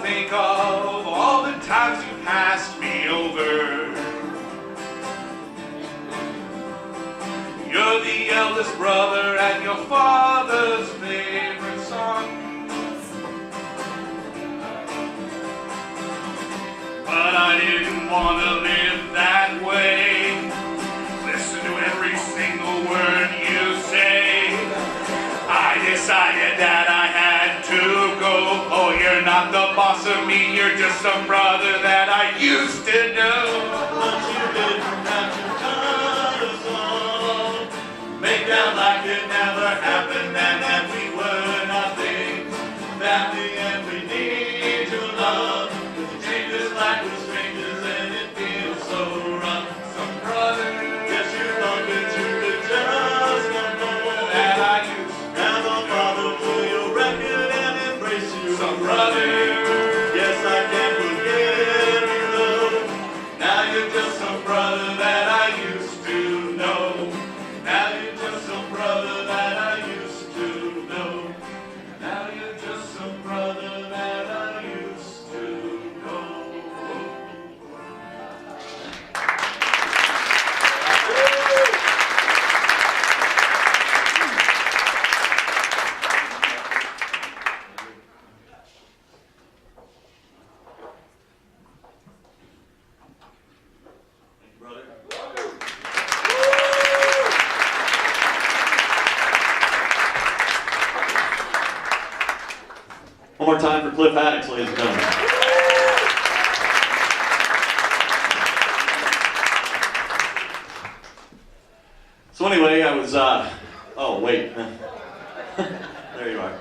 think of all the times you passed me over. You're the eldest brother and your father's favorite son. But I didn't want to live that way. Listen to every single word you say. I decided that I had to go. Oh, you're not the boss of me, you're just some brother that I used to know. But you didn't have to cut us off. Make out like it never happened and that we were nothing. That the end we need your love. But you treat us like we're strangers and it feels so rough. Some brother, yes, you thought that you could just come home. That I used to have a father pull your record and embrace you. Some brother, yes, I can't forget you though. Now you're just some brother that I used to know. Now you're just some brother that I used to know. Now you're just some brother that I used to know. Thank you, brother. One more time for Cliff Addicts, ladies and gentlemen. So anyway, I was, oh wait, there you are.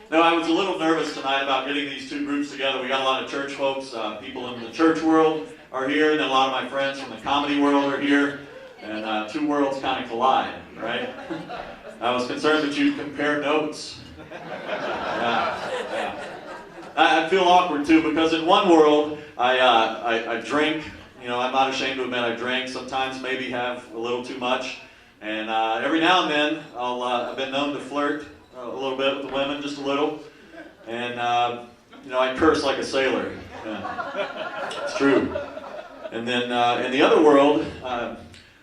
No, I was a little nervous tonight about getting these two groups together. We got a lot of church folks, people in the church world are here, and then a lot of my friends from the comedy world are here, and two worlds kind of collide, right? I was concerned that you'd compare notes. Yeah. I feel awkward too because in one world I drink. You know, I'm not ashamed to admit I drink. Sometimes maybe have a little too much, and every now and then I've been known to flirt a little bit with the women, just a little, and you know, I curse like a sailor. Yeah. It's true. And then in the other world, I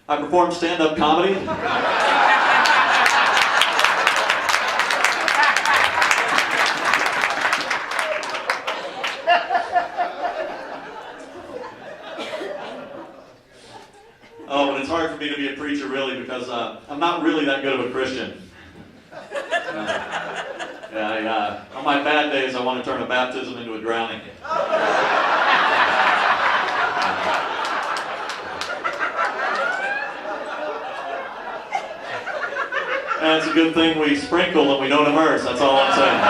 perform stand-up comedy. Oh, but it's hard for me to be a preacher, really, because I'm not really that good of a Christian. On my bad days, I want to turn a baptism into a drowning. And it's a good thing we sprinkle and we don't immerse, that's all I'm saying.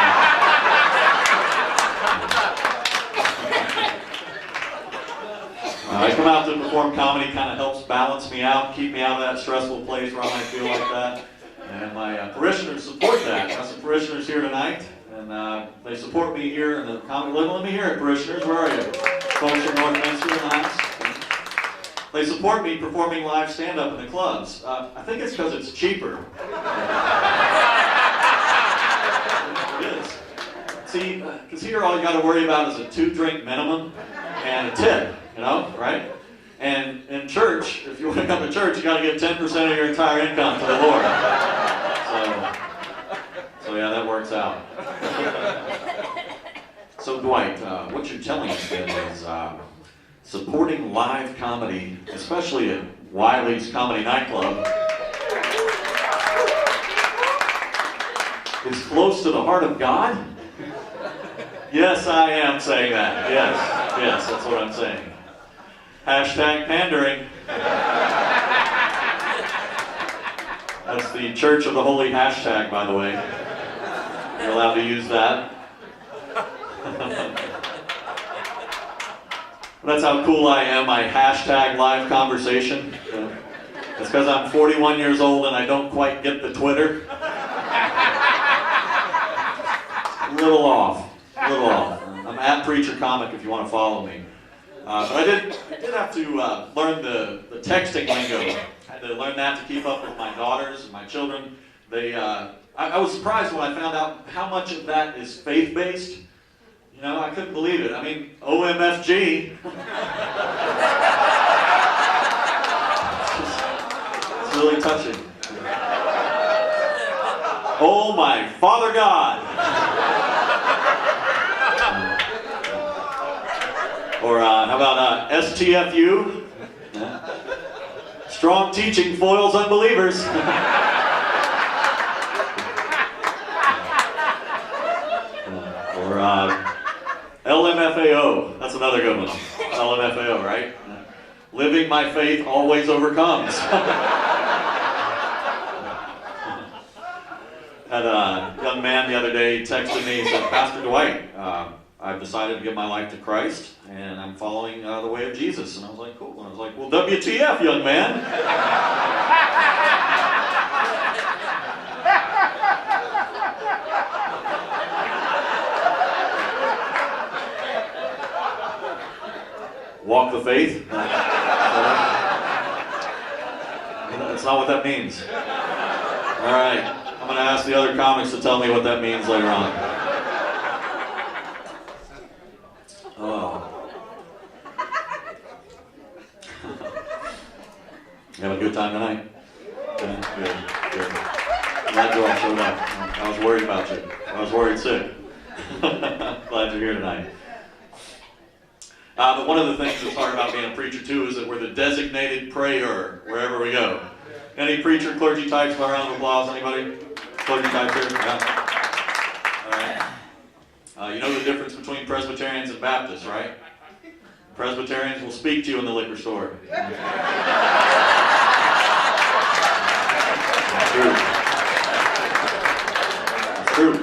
I come out to perform comedy, kind of helps balance me out, keep me out of that stressful place where I might feel like that. And my parishioners support that. I have some parishioners here tonight, and they support me here in the comedy living. Let me hear it, parishioners. Where are you? Folks from Northminster in the house. They support me performing live stand-up in the clubs. I think it's because it's cheaper. It is. See, because here all you got to worry about is a 2-drink minimum and a tip. You know, right? And in church, if you want to come to church, you got to give 10% of your entire income to the Lord. So yeah, that works out. So Dwight, what you're telling us then is supporting live comedy, especially at Wiley's Comedy Nightclub, is close to the heart of God? Yes, I am saying that. Yes, that's what I'm saying. Hashtag pandering. That's the Church of the Holy hashtag, by the way. You're allowed to use that. That's how cool I am, I hashtag live conversation. It's because I'm 41 years old and I don't quite get the Twitter. A little off. I'm at Preacher Comic if you want to follow me. But I did have to learn the texting lingo. I had to learn that to keep up with my daughters and my children. I was surprised when I found out how much of that is faith-based You know, I couldn't believe it. I mean, OMFG. It's really touching. Oh my Father God. Or how about STFU? Strong teaching foils unbelievers. Or LMFAO. That's another good one. LMFAO, right? Living my faith always overcomes. Had a young man the other day texted me and said, Pastor Dwight, I've decided to give my life to Christ, and I'm following the way of Jesus. And I was like, cool. And I was like, well, WTF, young man? Walk the faith? That's not what that means. All right. I'm going to ask the other comics to tell me what that means later on. Oh. You have a good time tonight? Yeah, good. Glad you all showed up. I was worried about you. I was worried sick. Glad you're here tonight. But one of the things that's hard about being a preacher too is that we're the designated prayer wherever we go. Any preacher, clergy types, by a round of applause, anybody? Clergy types here? Yeah. All right. You know the difference between Presbyterians and Baptists, right? Presbyterians will speak to you in the liquor store. It's true. It's true.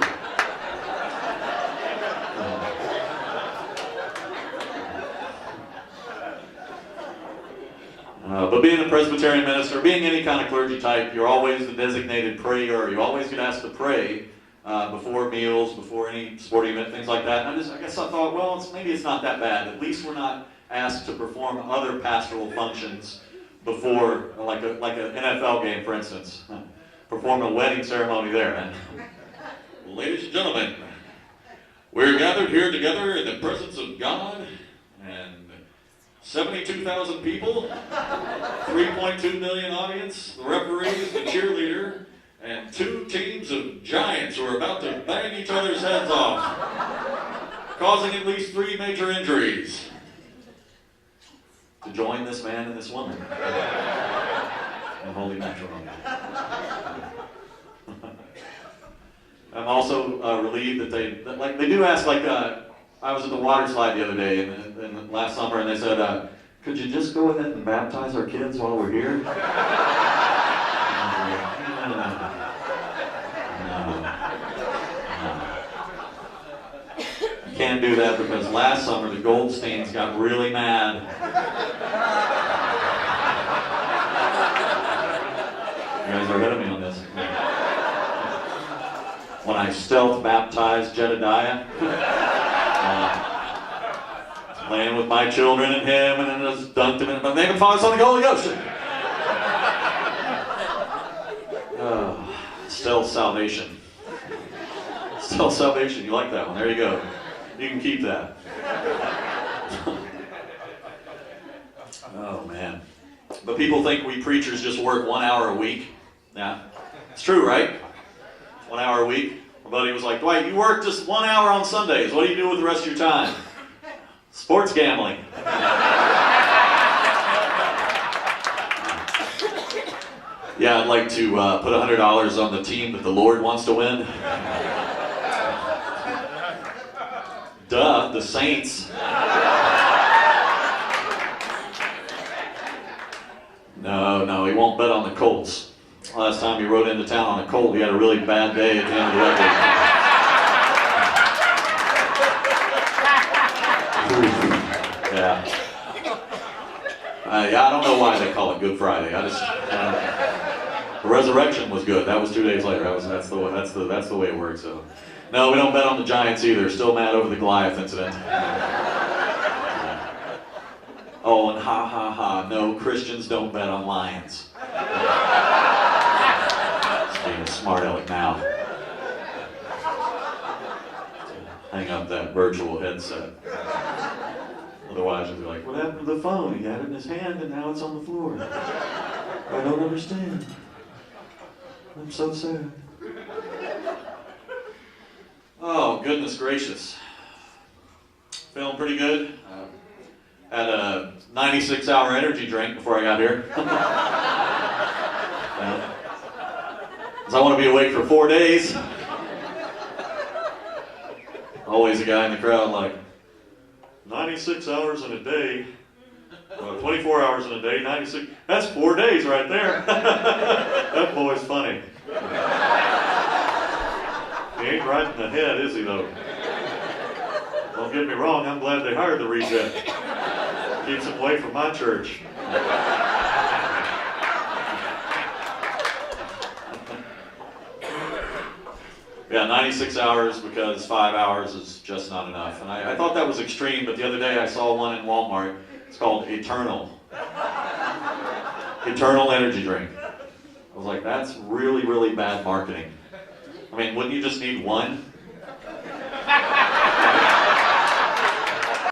But being a Presbyterian minister, being any kind of clergy type, you're always the designated prayer. You always get asked to pray before meals, before any sporting event, things like that. And I guess I thought, well, maybe it's not that bad. At least we're not asked to perform other pastoral functions before, like an NFL game, for instance. Perform a wedding ceremony there. And, ladies and gentlemen, we're gathered here together in the presence of God, and 72,000 people, 3.2 million audience, the referees, the cheerleader, and 2 teams of giants who are about to bang each other's heads off, causing at least 3 major injuries. To join this man and this woman in holy matrimony. I'm also relieved that they do ask, I was at the water slide the other day and last summer, and they said, could you just go ahead and baptize our kids while we're here? No. You can't do that because last summer the Goldsteins got really mad. You guys are ahead of me on this. When I stealth baptized Jedediah, playing with my children and him, and then just dunked him in the name of the Father, Son, and Holy Ghost. Stealth salvation. Stealth salvation. You like that one? There you go. You can keep that. Oh man. But people think we preachers just work 1 hour a week. Yeah, it's true, right? 1 hour a week. My buddy was like, Dwight, you work just 1 hour on Sundays. What do you do with the rest of your time? Sports gambling. Yeah, I'd like to put $100 on the team that the Lord wants to win. Duh, the Saints. No, he won't bet on the Colts. Last time he rode into town on a Colt, he had a really bad day at the end of the record. Yeah. I don't know why they call it Good Friday. The resurrection was good. That was 2 days later. That's the way it works. So, no, we don't bet on the Giants either. Still mad over the Goliath incident. Oh, and ha. No, Christians don't bet on lions. Just being a smart aleck now. hang up that virtual headset. Otherwise, you'll be like, what happened to the phone? He had it in his hand and now it's on the floor. I don't understand. I'm so sad. Oh, goodness gracious. Feeling pretty good. Had a 96-hour energy drink before I got here. Because I want to be awake for 4 days. Always a guy in the crowd like, 96 hours in a day, 24 hours in a day, 96, that's 4 days right there. That boy's funny. He ain't right in the head, is he though? Don't get me wrong, I'm glad they hired the reject. Keeps him away from my church. Yeah, 96 hours because 5 hours is just not enough. And I thought that was extreme, but the other day I saw one in Walmart. It's called Eternal. Eternal energy drink. I was like, that's really, really bad marketing. I mean, wouldn't you just need one?